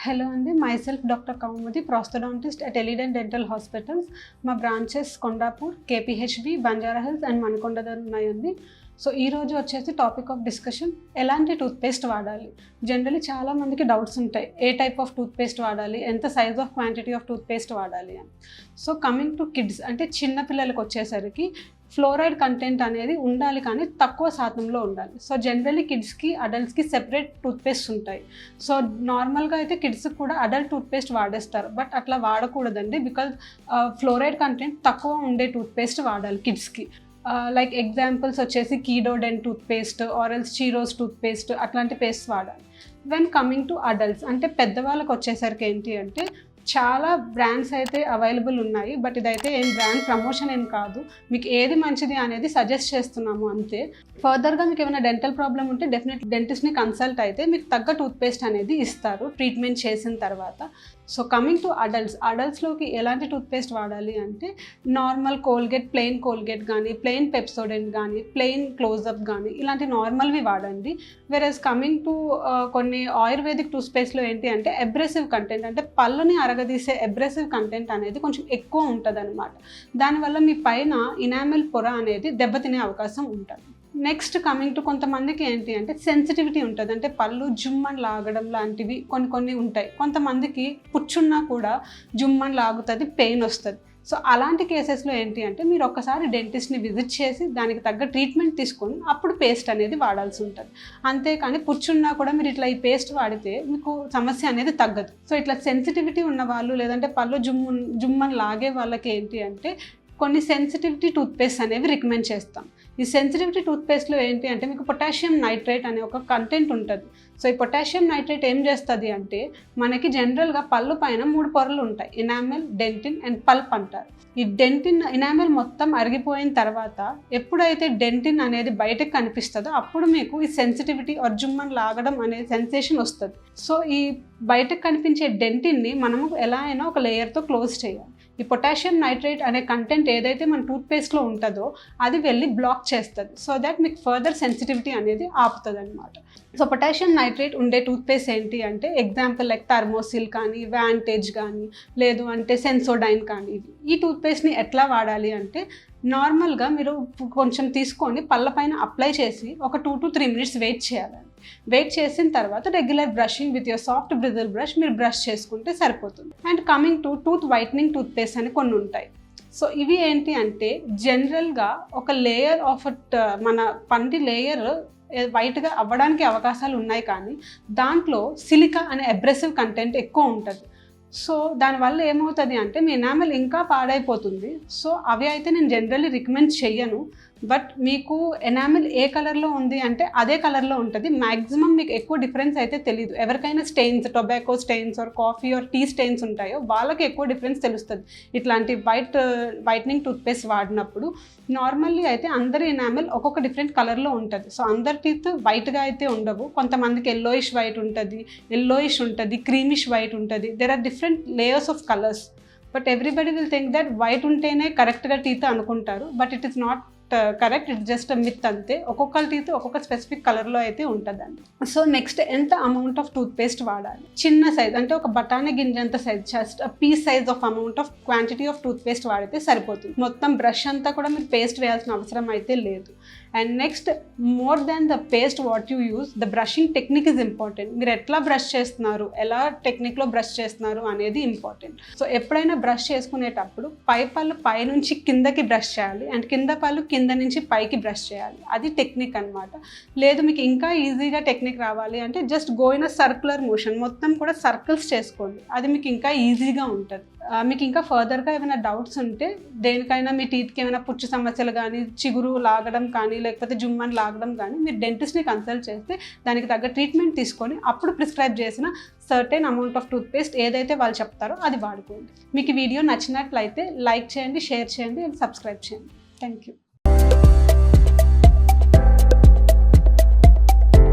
Hello అండి, myself doctor Kaumudi, prosthodontist at Elident dental hospitals. మా branches Kondapur, KPHB, Banjara Hills and Manikonda దగ్గర ఉన్నాయండి. సో ఈరోజు వచ్చేసి టాపిక్ ఆఫ్ డిస్కషన్ ఎలాంటి టూత్పేస్ట్ వాడాలి. జనరలీ చాలామందికి డౌట్స్ ఉంటాయి, ఏ టైప్ ఆఫ్ టూత్పేస్ట్ వాడాలి, ఎంత size of quantity of toothpaste వాడాలి అని. సో కమింగ్ టు కిడ్స్, అంటే చిన్న పిల్లలకు వచ్చేసరికి ఫ్లోరైడ్ కంటెంట్ అనేది ఉండాలి, కానీ తక్కువ శాతంలో ఉండాలి. సో జనరల్లీ కిడ్స్కి, అడల్ట్స్కి సెపరేట్ టూత్పేస్ట్ ఉంటాయి. సో నార్మల్గా అయితే కిడ్స్కి కూడా అడల్ట్ టూత్పేస్ట్ వాడేస్తారు, బట్ అట్లా వాడకూడదండి. బికాజ్ ఫ్లోరైడ్ కంటెంట్ తక్కువ ఉండే టూత్పేస్ట్ వాడాలి కిడ్స్కి. లైక్ ఎగ్జాంపుల్స్ వచ్చేసి కీడోడెంట్ టూత్పేస్ట్ ఆర్ ఎల్స్ చీరోస్ టూత్పేస్ట్, అట్లాంటి పేస్ట్ వాడాలి. వెన్ కమింగ్ టు అడల్ట్స్, అంటే పెద్దవాళ్ళకి వచ్చేసరికి ఏంటి అంటే చాలా బ్రాండ్స్ అయితే అవైలబుల్ ఉన్నాయి, బట్ ఇదైతే ఏం బ్రాండ్ ప్రమోషన్ ఏం కాదు. మీకు ఏది మంచిది అనేది సజెస్ట్ చేస్తున్నాము అంతే. ఫర్దర్గా మీకు ఏమైనా డెంటల్ ప్రాబ్లం ఉంటే డెఫినెట్లీ డెంటిస్ట్ని కన్సల్ట్ అయితే మీకు తగ్గ టూత్పేస్ట్ అనేది ఇస్తారు ట్రీట్మెంట్ చేసిన తర్వాత. సో కమింగ్ టు అడల్ట్స్లోకి ఎలాంటి టూత్పేస్ట్ వాడాలి అంటే నార్మల్ కోల్గేట్, ప్లెయిన్ కోల్గేట్ కానీ, ప్లెయిన్ పెప్సోడెంట్ కానీ, ప్లెయిన్ క్లోజప్ కానీ, ఇలాంటి నార్మల్వి వాడండి. వెరస్ కమింగ్ టు కొన్ని ఆయుర్వేదిక్ టూత్పేస్ట్లో ఏంటి అంటే అబ్రెసివ్ కంటెంట్, అంటే పళ్ళుని అరగదీసే అబ్రెసివ్ కంటెంట్ అనేది కొంచెం ఎక్కువ ఉంటుంది అనమాట. దానివల్ల మీ పైన ఇనామెల్ పొర అనేది దెబ్బతినే అవకాశం ఉంటుంది. నెక్స్ట్ కమింగ్ టు కొంతమందికి ఏంటి అంటే సెన్సిటివిటీ ఉంటుంది, అంటే పళ్ళు జుమ్మని లాగడం లాంటివి కొన్ని ఉంటాయి. కొంతమందికి పుచ్చున్నా కూడా జుమ్మని లాగుతుంది, పెయిన్ వస్తుంది. సో అలాంటి కేసెస్లో ఏంటి అంటే మీరు ఒక్కసారి డెంటిస్ట్ని విజిట్ చేసి దానికి తగ్గ ట్రీట్మెంట్ తీసుకొని అప్పుడు పేస్ట్ అనేది వాడాల్సి ఉంటుంది. అంతేకాని పుచ్చున్నా కూడా మీరు ఈ పేస్ట్ వాడితే మీకు సమస్య అనేది తగ్గదు. సో ఇట్లా సెన్సిటివిటీ ఉన్న వాళ్ళు, లేదంటే పళ్ళు జుమ్మని లాగే వాళ్ళకి ఏంటి అంటే కొన్ని సెన్సిటివిటీ టూత్పేస్ట్ అనేవి రికమెండ్ చేస్తాం. ఈ సెన్సిటివిటీ టూత్పేస్ట్లో ఏంటి అంటే మీకు పొటాషియం నైట్రేట్ అనే ఒక కంటెంట్ ఉంటుంది. సో ఈ పొటాషియం నైట్రేట్ ఏం చేస్తుంది అంటే మనకి జనరల్గా పళ్ళు పైన 3 పొరలు ఉంటాయి, ఇనామెల్, డెంటిన్ అండ్ పల్ప్ అంటారు. ఈ డెంటిన్, ఇనామెల్ మొత్తం అరిగిపోయిన తర్వాత ఎప్పుడైతే డెంటిన్ అనేది బయటకు కనిపిస్తుందో అప్పుడు మీకు ఈ సెన్సిటివిటీ ఆర్ జుమ్మని లాగడం అనే సెన్సేషన్ వస్తుంది. సో ఈ బయటకు కనిపించే డెంటిన్ని మనము ఎలా అయినా ఒక లేయర్తో క్లోజ్ చేయాలి. ఈ పొటాషియం నైట్రేట్ అనే కంటెంట్ ఏదైతే మన టూత్పేస్ట్లో ఉంటుందో అది వెళ్ళి బ్లాక్ చేస్తుంది. సో దట్ మీకు ఫర్దర్ సెన్సిటివిటీ అనేది ఆపుతుంది అనమాట. సో పొటాషియం నైట్రేట్ ఉండే టూత్పేస్ట్ ఏంటి అంటే ఎగ్జాంపుల్ లైక్ థర్మోసిల్ కానీ, వ్యాంటేజ్ కానీ, లేదు అంటే సెన్సోడైన్ కానీ. ఈ టూత్పేస్ట్ని ఎట్లా వాడాలి అంటే నార్మల్గా మీరు కొంచెం తీసుకొని పళ్ళ పైన అప్లై చేసి ఒక 2 to 3 minutes వెయిట్ చేయాలి. వెయిట్ చేసిన తర్వాత regular brushing with your soft Brazil brush మీరు బ్రష్ చేసుకుంటే సరిపోతుంది. And coming to tooth whitening toothpaste అని కొన్ని ఉంటాయి. సో ఇవి ఏంటి అంటే జనరల్గా ఒక లేయర్ ఆఫ్ మన పంటి లేయర్ వైట్గా అవ్వడానికి అవకాశాలు ఉన్నాయి, కానీ దాంట్లో సిలికా అనే అబ్రెసివ్ కంటెంట్ ఎక్కువ ఉంటుంది. సో దానివల్ల ఏమవుతుంది అంటే మీ ఎనామెల్ ఇంకా పాడైపోతుంది. సో అవి అయితే నేను జనరల్లీ రికమెండ్ చెయ్యను. బట్ మీకు ఎనామెల్ ఏ కలర్లో ఉంది అంటే అదే కలర్లో ఉంటుంది. మ్యాక్సిమం మీకు ఎక్కువ డిఫరెన్స్ అయితే తెలియదు. ఎవరికైనా stains, tobacco stains or coffee or tea stains ఉంటాయో వాళ్ళకి ఎక్కువ డిఫరెన్స్ తెలుస్తుంది ఇట్లాంటి వైట్నింగ్ టూత్పేస్ట్ వాడినప్పుడు. నార్మల్లీ అయితే అందరి ఎనామెల్ ఒక్కొక్క డిఫరెంట్ కలర్లో ఉంటుంది. సో అందరి టీత్ వైట్గా అయితే ఉండవు. కొంతమందికి ఎల్లోయిష్ వైట్ ఉంటుంది, ఎల్లోయిష్ ఉంటుంది, క్రీమిష్ వైట్ ఉంటుంది. There are different layers of colours. But everybody will think that white ఉంటేనే కరెక్ట్గా టీత్ అనుకుంటారు, but it is not correct. It just myth అంతే. ఒక్కొక్క టీత్ ఒక్కొక్క స్పెసిఫిక్ కలర్లో అయితే ఉంటుందండి. సో నెక్స్ట్ ఎంత అమౌంట్ ఆఫ్ టూత్పేస్ట్ వాడాలి. చిన్న సైజ్ అంటే ఒక బఠానీ గింజంత size, just peas size of amount of quantity of toothpaste వాడితే సరిపోతుంది. మొత్తం బ్రష్ అంతా కూడా మీరు పేస్ట్ వేయాల్సిన అవసరం అయితే లేదు. And next more than the paste what you use, the brushing technique is important. మీరు ఎట్లా బ్రష్ చేస్తున్నారు, ఎలా టెక్నిక్లో బ్రష్ చేస్తున్నారు అనేది ఇంపార్టెంట్. సో ఎప్పుడైనా బ్రష్ చేసుకునేటప్పుడు పై పళ్ళు పై నుంచి కిందకి బ్రష్ చేయాలి, అండ్ కింద పళ్ళు కింద నుంచి పైకి బ్రష్ చేయాలి. అది టెక్నిక్ అనమాట. లేదు మీకు ఇంకా ఈజీగా టెక్నిక్ రావాలి అంటే just go in a circular motion, మొత్తం కూడా సర్కిల్స్ చేసుకోండి. అది మీకు ఇంకా ఈజీగా ఉంటుంది. మీకు ఇంకా ఫర్దర్గా ఏమైనా డౌట్స్ ఉంటే, దేనికైనా మీ టీత్కి ఏమైనా పుచ్చు సమస్యలు కానీ, చిగురు లాగడం కానీ, లేకపోతే జుమ్మని లాగడం కానీ, మీరు డెంటిస్ట్ని కన్సల్ట్ చేస్తే దానికి తగ్గ ట్రీట్మెంట్ తీసుకొని అప్పుడు ప్రిస్క్రైబ్ చేసిన సర్టెన్ అమౌంట్ ఆఫ్ టూత్పేస్ట్ ఏదైతే వాళ్ళు చెప్తారో అది వాడుకోండి. మీకు ఈ వీడియో నచ్చినట్లయితే లైక్ చేయండి, షేర్ చేయండి అండ్ సబ్స్క్రైబ్ చేయండి. Thank you.